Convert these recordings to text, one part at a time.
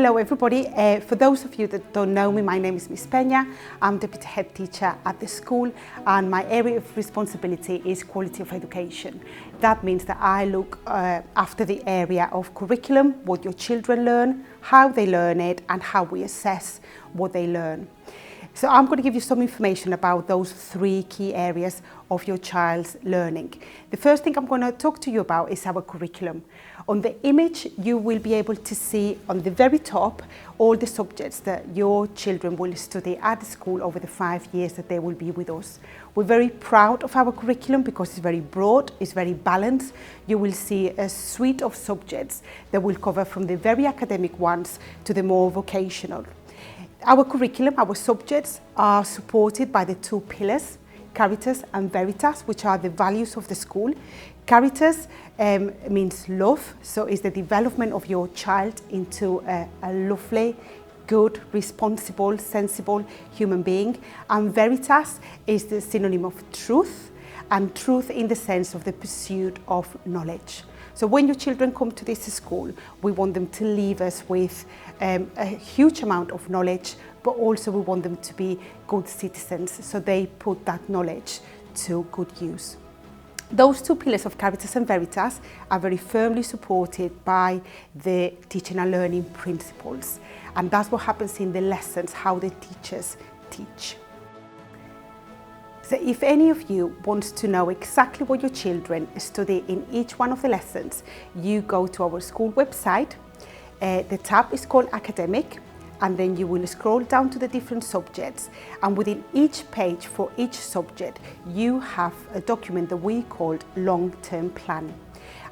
Hello everybody. For those of you that don't know me, my name is Miss Peña. I'm Deputy Head Teacher at the school and my area of responsibility is quality of education. That means that I look after the area of curriculum, what your children learn, how they learn it and how we assess what they learn. So I'm going to give you some information about those three key areas of your child's learning. The first thing I'm going to talk to you about is our curriculum. On the image, you will be able to see on the very top all the subjects that your children will study at the school over the 5 years that they will be with us. We're very proud of our curriculum because it's very broad, it's very balanced. You will see a suite of subjects that will cover from the very academic ones to the more vocational. Our curriculum, our subjects are supported by the two pillars, Caritas and Veritas, which are the values of the school. Caritas means love, so it's the development of your child into a lovely, good, responsible, sensible human being. And Veritas is the synonym of truth, and truth in the sense of the pursuit of knowledge. So when your children come to this school, we want them to leave us with a huge amount of knowledge, but also we want them to be good citizens, so they put that knowledge to good use. Those two pillars of Caritas and Veritas are very firmly supported by the teaching and learning principles, and that's what happens in the lessons, how the teachers teach. So if any of you wants to know exactly what your children study in each one of the lessons, you go to our school website. The tab is called Academic, and then you will scroll down to the different subjects, and within each page for each subject you have a document that we called long-term plan,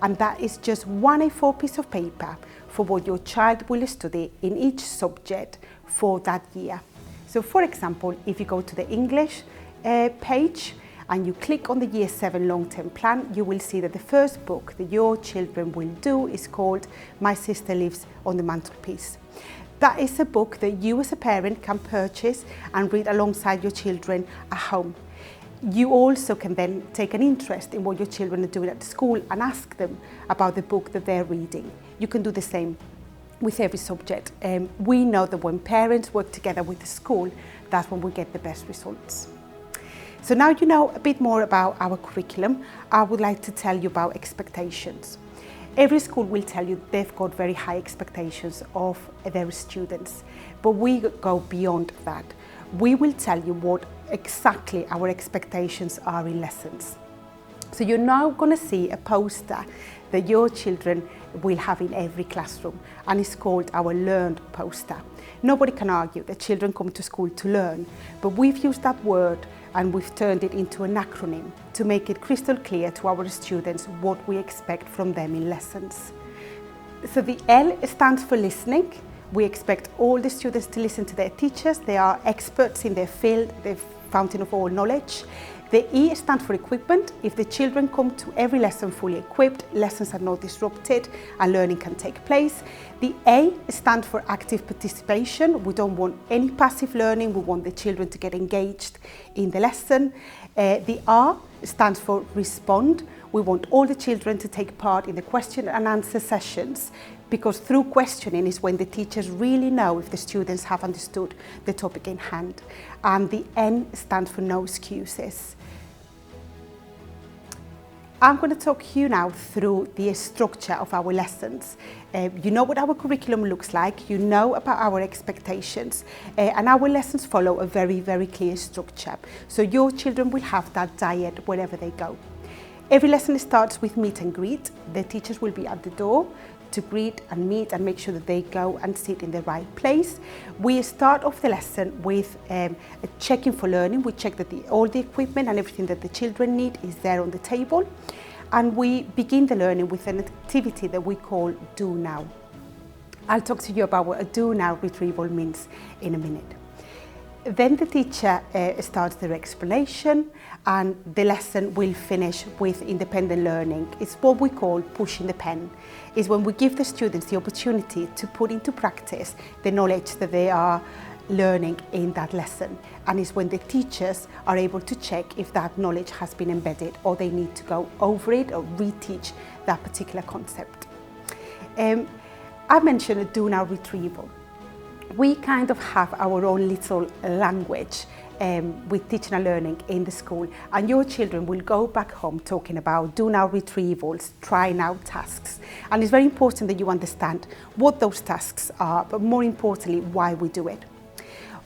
and that is just one A4 piece of paper for what your child will study in each subject for that year. So for example, if you go to the English page and you click on the Year 7 long-term plan, you will see that the first book that your children will do is called My Sister Lives on the Mantelpiece. That is a book that you as a parent can purchase and read alongside your children at home. You also can then take an interest in what your children are doing at school and ask them about the book that they're reading. You can do the same with every subject. We know that when parents work together with the school, that's when we get the best results. So now you know a bit more about our curriculum, I would like to tell you about expectations. Every school will tell you they've got very high expectations of their students, but we go beyond that. We will tell you what exactly our expectations are in lessons. So you're now going to see a poster that your children will have in every classroom, and it's called our learned poster. Nobody can argue that children come to school to learn, but we've used that word and we've turned it into an acronym to make it crystal clear to our students what we expect from them in lessons. So the L stands for listening. We expect all the students to listen to their teachers. They are experts in their field, the fountain of all knowledge. The E stands for equipment. If the children come to every lesson fully equipped, lessons are not disrupted and learning can take place. The A stands for active participation. We don't want any passive learning. We want the children to get engaged in the lesson. The R stands for respond. We want all the children to take part in the question and answer sessions, because through questioning is when the teachers really know if the students have understood the topic in hand. And the N stands for no excuses. I'm going to talk you now through the structure of our lessons. You know what our curriculum looks like, you know about our expectations, and our lessons follow a very, very clear structure. So your children will have that diet wherever they go. Every lesson starts with meet and greet. The teachers will be at the door to greet and meet and make sure that they go and sit in the right place. We start off the lesson with a checking for learning. We check that all the equipment and everything that the children need is there on the table. And we begin the learning with an activity that we call Do Now. I'll talk to you about what a Do Now retrieval means in a minute. Then the teacher starts their explanation, and the lesson will finish with independent learning. It's what we call pushing the pen. It's when we give the students the opportunity to put into practice the knowledge that they are learning in that lesson, and it's when the teachers are able to check if that knowledge has been embedded or they need to go over it or reteach that particular concept. I mentioned a Do Now retrieval. We kind of have our own little language with teaching and learning in the school, and your children will go back home talking about do now retrievals, try now tasks, and it's very important that you understand what those tasks are, but more importantly why we do it.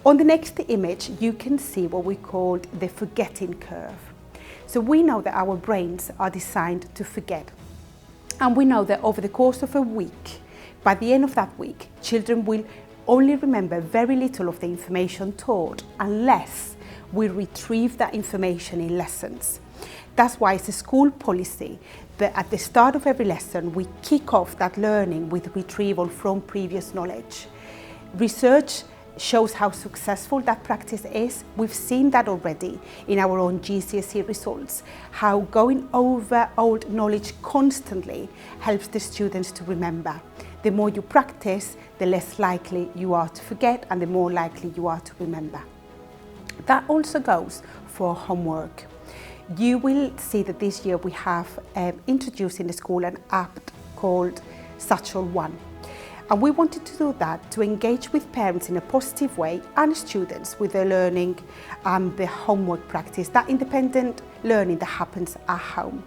On the next image you can see what we call the forgetting curve. So we know that our brains are designed to forget, and we know that over the course of a week, by the end of that week, children will only remember very little of the information taught unless we retrieve that information in lessons. That's why it's a school policy that at the start of every lesson we kick off that learning with retrieval from previous knowledge. Research shows how successful that practice is. We've seen that already in our own GCSE results, how going over old knowledge constantly helps the students to remember. The more you practice, the less likely you are to forget and the more likely you are to remember. That also goes for homework. You will see that this year we have introduced in the school an app called Satchel One. And we wanted to do that to engage with parents in a positive way and students with their learning and the homework practice, that independent learning that happens at home.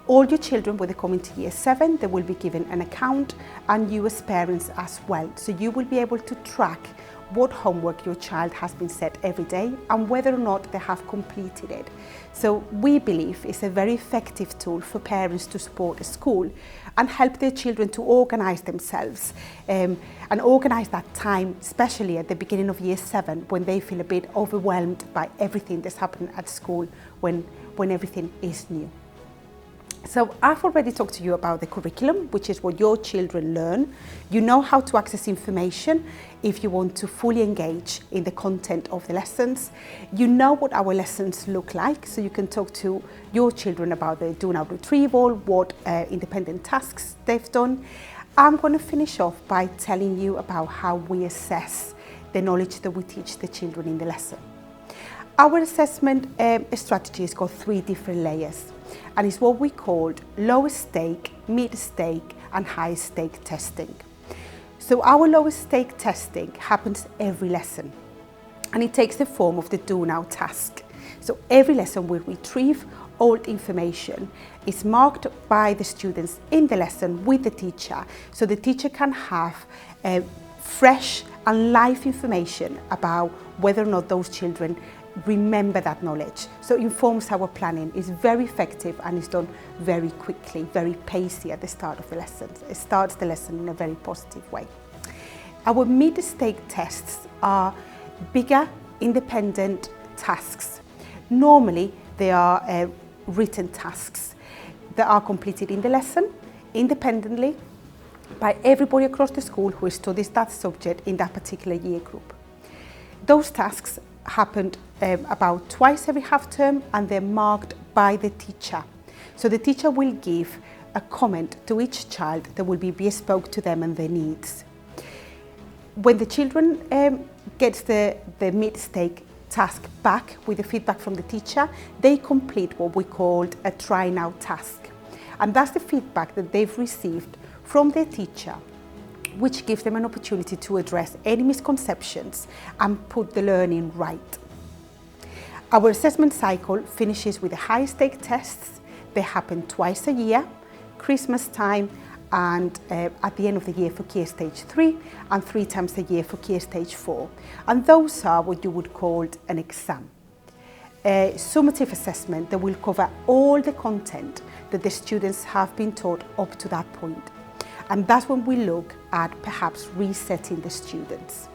All your children, when they come into year 7, they will be given an account, and you as parents as well. So you will be able to track what homework your child has been set every day and whether or not they have completed it. So we believe it's a very effective tool for parents to support a school and help their children to organise themselves and organise that time, especially at the beginning of year 7 when they feel a bit overwhelmed by everything that's happening at school when everything is new. So I've already talked to you about the curriculum, which is what your children learn. You know how to access information if you want to fully engage in the content of the lessons. You know what our lessons look like, so you can talk to your children about the do now retrieval, what independent tasks they've done. I'm going to finish off by telling you about how we assess the knowledge that we teach the children in the lesson. Our assessment strategy has got 3 different layers, and it's what we called lowest stake, mid stake and high stake testing. So our lowest stake testing happens every lesson, and it takes the form of the do now task. So every lesson we retrieve old information. It's marked by the students in the lesson with the teacher, so the teacher can have fresh and live information about whether or not those children remember that knowledge. So it informs our planning. It's very effective and it's done very quickly, very pacey at the start of the lessons. It starts the lesson in a very positive way. Our mid-stake tests are bigger, independent tasks. Normally they are written tasks that are completed in the lesson independently by everybody across the school who studies that subject in that particular year group. Those tasks happened about twice every half term, and they're marked by the teacher. So the teacher will give a comment to each child that will be bespoke to them and their needs. When the children gets the mid-stake task back with the feedback from the teacher, they complete what we called a try now task. And that's the feedback that they've received from their teacher, which gives them an opportunity to address any misconceptions and put the learning right. Our assessment cycle finishes with the high stake tests. They happen twice a year, Christmas time and at the end of the year for Key Stage 3 and 3 times a year for Key Stage 4. And those are what you would call an exam. A summative assessment that will cover all the content that the students have been taught up to that point. And that's when we look at perhaps resetting the students.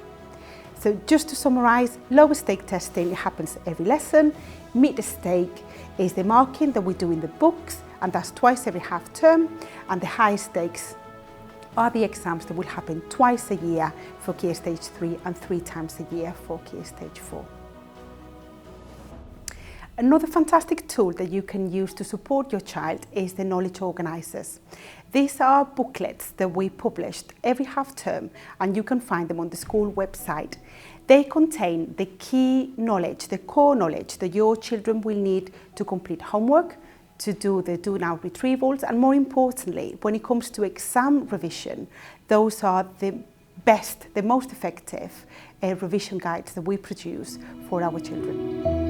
So just to summarise, lower stake testing happens every lesson. Mid stake is the marking that we do in the books, and that's twice every half term. And the high stakes are the exams that will happen twice a year for Key Stage 3 and 3 times a year for Key Stage 4. Another fantastic tool that you can use to support your child is the knowledge organisers. These are booklets that we published every half term, and you can find them on the school website. They contain the key knowledge, the core knowledge that your children will need to complete homework, to do the do now retrievals, and more importantly, when it comes to exam revision, those are the best, the most effective revision guides that we produce for our children.